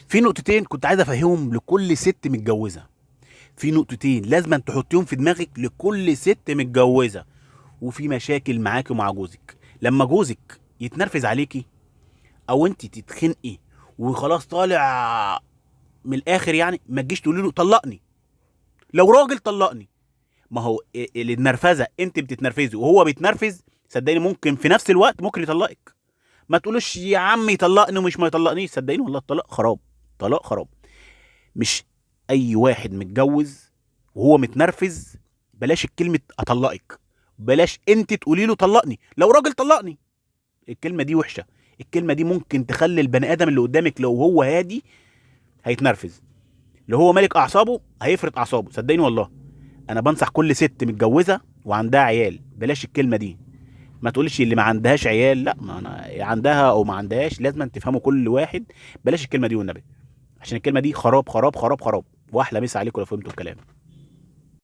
في نقطتين كنت عايز افهمهم لكل ست متجوزه. في نقطتين لازم تحطيهم في دماغك لكل ست متجوزه وفي مشاكل معاكي ومع جوزك. لما جوزك يتنرفز عليكي او انت تتخنقي وخلاص طالع من الاخر، يعني ما تجيش تقولي له طلقني. لو راجل طلقني، ما هو النرفزه انت بتتنرفزي وهو بيتنرفز، صدقني ممكن في نفس الوقت ممكن يطلقك. ما تقولوش يا عم يطلقني ومش ما يطلقنيش، صدقيني والله الطلاق خراب. طلاق خراب. مش اي واحد متجوز وهو متنرفز، بلاش الكلمه اطلقك، بلاش انت تقولي له طلقني. لو راجل طلقني، الكلمه دي وحشه. الكلمه دي ممكن تخلي البني ادم اللي قدامك لو هو هادي هيتنرفز، لو هو مالك اعصابه هيفرط اعصابه، صدقيني والله. انا بنصح كل ست متجوزه وعندها عيال بلاش الكلمه دي. ما تقولش اللي ما عندهاش عيال، لا، ما انا عندها او ما عندهاش، لازم تفهموا كل واحد. بلاش الكلمه دي والنبي، عشان الكلمه دي خراب خراب خراب خراب. واحلى مسا عليكم لو فهمتوا الكلام.